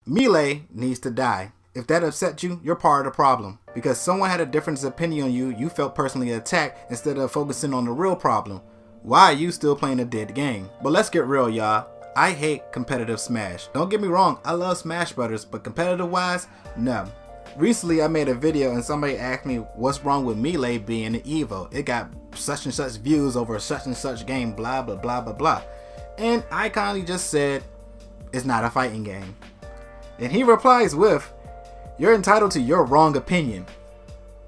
Melee needs to die. If that upset you, you're part of the problem. Because someone had a different opinion on you, you felt personally attacked instead of focusing on the real problem. Why are you still playing a dead game? But let's get real, y'all. I hate competitive Smash. Don't get me wrong, I love Smash Brothers, but competitive wise, no. Recently I made a video and somebody asked me what's wrong with Melee being an Evo. It got such and such views over such and such game, blah blah blah blah blah. And I kindly just said, it's not a fighting game. And he replies with, you're entitled to your wrong opinion.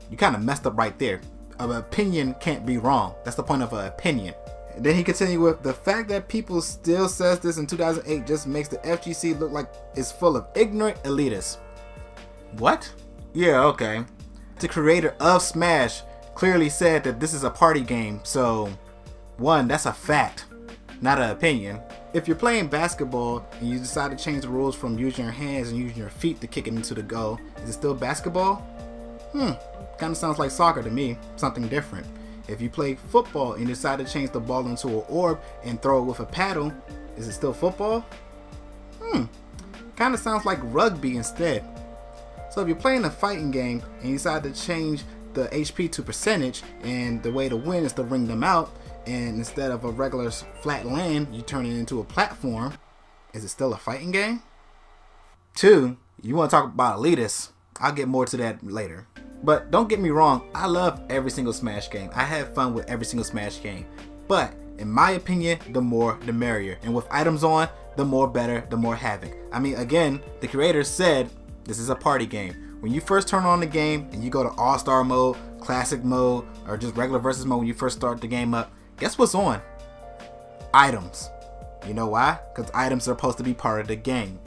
You kind of messed up right there. An opinion can't be wrong. That's the point of an opinion. And then he continued with, the fact that people still says this in 2008 just makes the FGC look like it's full of ignorant elitists. What? Yeah, okay. The creator of Smash clearly said that this is a party game, so one, that's a fact, not an opinion. If you're playing basketball and you decide to change the rules from using your hands and using your feet to kick it into the goal, is it still basketball? Kind of sounds like soccer to me, something different. If you play football and you decide to change the ball into an orb and throw it with a paddle, is it still football? Kind of sounds like rugby instead. So if you're playing a fighting game and you decide to change the HP to percentage and the way to win is to ring them out, and instead of a regular flat land, you turn it into a platform, is it still a fighting game? 2, you want to talk about elitists. I'll get more to that later. But don't get me wrong, I love every single Smash game. I have fun with every single Smash game. But in my opinion, the more the merrier. And with items on, the more better, the more havoc. I mean, again, the creator said this is a party game. When you first turn on the game and you go to All-Star mode, Classic mode, or just regular versus mode when you first start the game up, guess what's on? Items. You know why? Because items are supposed to be part of the game.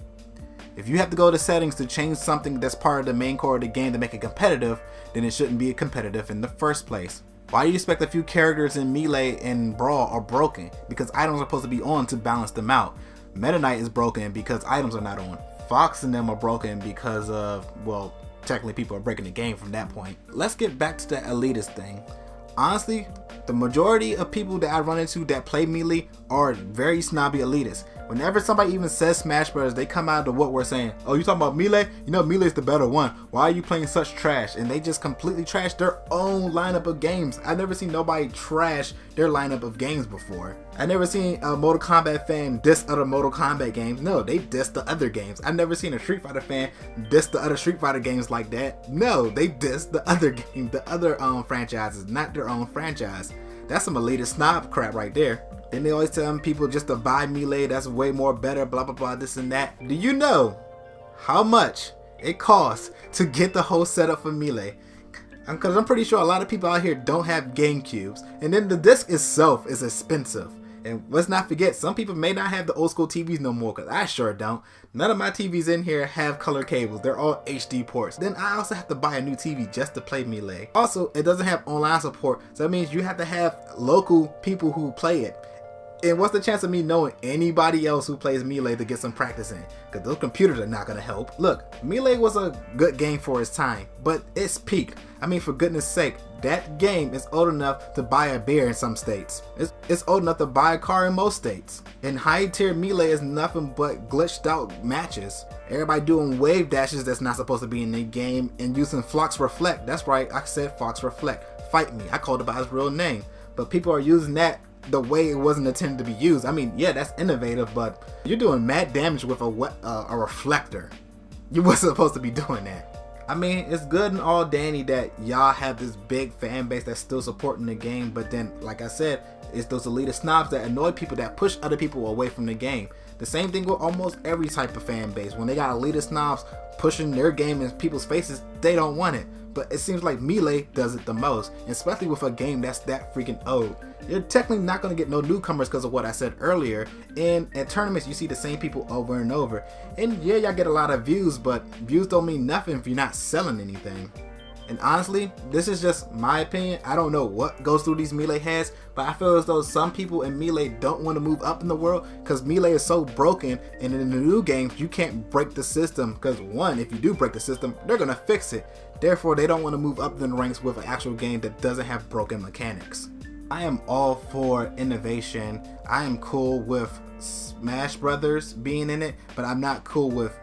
If you have to go to settings to change something that's part of the main core of the game to make it competitive, then it shouldn't be competitive in the first place. Why do you expect a few characters in Melee and Brawl are broken? Because items are supposed to be on to balance them out. Meta Knight is broken because items are not on. Fox and them are broken because of, well, technically people are breaking the game from that point. Let's get back to the elitist thing. Honestly, the majority of people that I run into that play Melee are very snobby elitists. Whenever somebody even says Smash Brothers, they come out of the woodwork saying, oh, you talking about Melee? You know Melee's the better one. Why are you playing such trash? And they just completely trash their own lineup of games. I've never seen nobody trash their lineup of games before. I've never seen a Mortal Kombat fan diss other Mortal Kombat games. No, they diss the other games. I've never seen a Street Fighter fan diss the other Street Fighter games like that. No, they diss the other game, the other franchises, not their own franchise. That's some elitist snob crap right there. Then they always tell people just to buy Melee, that's way more better, blah blah blah, this and that. Do you know how much it costs to get the whole setup for Melee? Because I'm pretty sure a lot of people out here don't have GameCubes. And then the disc itself is expensive. And let's not forget, some people may not have the old school TVs no more, because I sure don't. None of my TVs in here have color cables. They're all HD ports. Then I also have to buy a new TV just to play Melee. Also, it doesn't have online support, so that means you have to have local people who play it. And what's the chance of me knowing anybody else who plays Melee to get some practice in? Because those computers are not going to help. Look, Melee was a good game for its time, but it's peaked. I mean, for goodness sake, that game is old enough to buy a beer in some states. It's old enough to buy a car in most states. And high tier Melee is nothing but glitched out matches. Everybody doing wave dashes that's not supposed to be in the game and using Fox Reflect. That's right, I said Fox Reflect. Fight me, I called it by its real name. But people are using that the way it wasn't intended to be used. I mean, yeah, that's innovative, but you're doing mad damage with a reflector. You wasn't supposed to be doing that. I mean, it's good and all dandy that y'all have this big fan base that's still supporting the game, but then, like I said, it's those elitist snobs that annoy people, that push other people away from the game. The same thing with almost every type of fan base. When they got elitist snobs pushing their game in people's faces, they don't want it. But it seems like Melee does it the most, especially with a game that's that freaking old. You're technically not going to get no newcomers because of what I said earlier. And at tournaments, you see the same people over and over. And yeah, y'all get a lot of views, but views don't mean nothing if you're not selling anything. And honestly, this is just my opinion. I don't know what goes through these Melee heads, but I feel as though some people in Melee don't want to move up in the world because Melee is so broken, and in the new games, you can't break the system because one, if you do break the system, they're going to fix it. Therefore, they don't want to move up in the ranks with an actual game that doesn't have broken mechanics. I am all for innovation. I am cool with Smash Brothers being in it, but I'm not cool with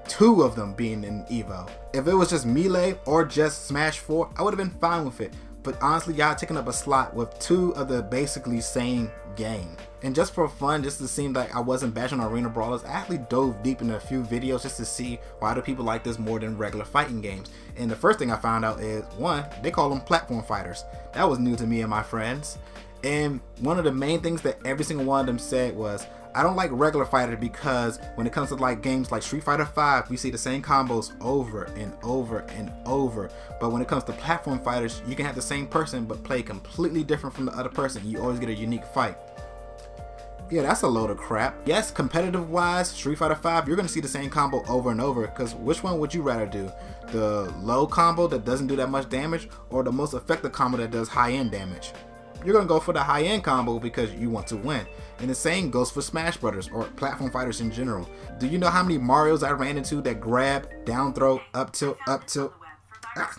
two of them being in Evo. If it was just Melee or just Smash 4, I would have been fine with it. But honestly, y'all taking up a slot with two of the basically same game. And just for fun, just to seem like I wasn't bashing Arena Brawlers, I actually dove deep into a few videos just to see why do people like this more than regular fighting games. And the first thing I found out is, one, they call them platform fighters. That was new to me and my friends. And one of the main things that every single one of them said was, I don't like regular fighters because when it comes to like games like Street Fighter 5, we see the same combos over and over and over. But when it comes to platform fighters, you can have the same person but play completely different from the other person. You always get a unique fight. Yeah, that's a load of crap. Yes, competitive wise, Street Fighter 5, you're gonna see the same combo over and over, because which one would you rather do? The low combo that doesn't do that much damage, or the most effective combo that does high-end damage? You're gonna go for the high-end combo because you want to win. And the same goes for Smash Brothers or platform fighters in general. Do you know how many Marios I ran into that grab, down throw, up tilt, up tilt? Ah.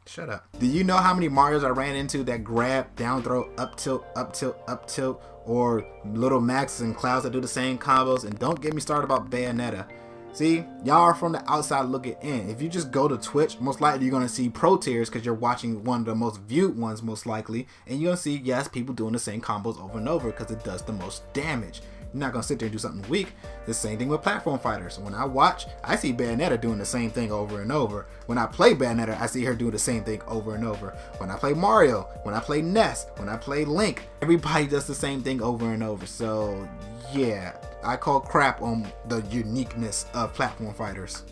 Shut up. Do you know how many Marios I ran into that grab, down throw, up tilt, up tilt, up tilt, or little Maxes and Clouds that do the same combos? And don't get me started about Bayonetta. See, y'all are from the outside looking in. If you just go to Twitch, most likely you're going to see pro tiers because you're watching one of the most viewed ones most likely. And you're going to see, yes, people doing the same combos over and over because it does the most damage. You're not going to sit there and do something weak. The same thing with platform fighters. When I watch, I see Bayonetta doing the same thing over and over. When I play Bayonetta, I see her doing the same thing over and over. When I play Mario, when I play Ness, when I play Link, everybody does the same thing over and over. So yeah, I call crap on the uniqueness of platform fighters.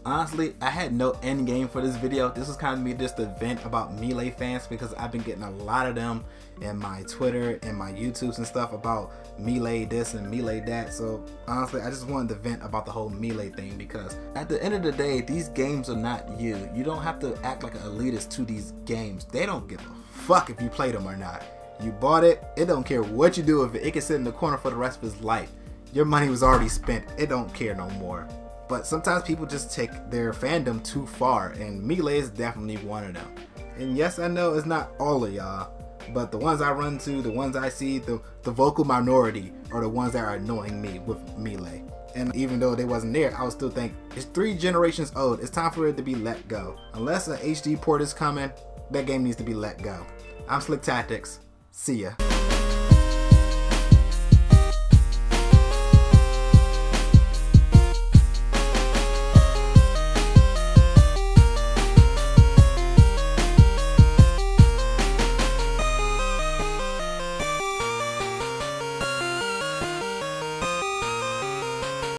Honestly, I had no end game for this video. This was kind of me just a vent about Melee fans because I've been getting a lot of them in my Twitter and my YouTubes and stuff about Melee this and Melee that. So honestly, I just wanted to vent about the whole Melee thing because at the end of the day, these games are not you. You don't have to act like an elitist to these games. They don't give a fuck if you play them or not. You bought it, it don't care what you do with it. It can sit in the corner for the rest of his life. Your money was already spent. It don't care no more. But sometimes people just take their fandom too far, and Melee is definitely one of them. And yes, I know it's not all of y'all, but the ones I run to, the ones I see, the vocal minority are the ones that are annoying me with Melee. And even though they wasn't there, I would still think it's 3 generations old. It's time for it to be let go. Unless an HD port is coming, that game needs to be let go. I'm Slick Tactics. See ya.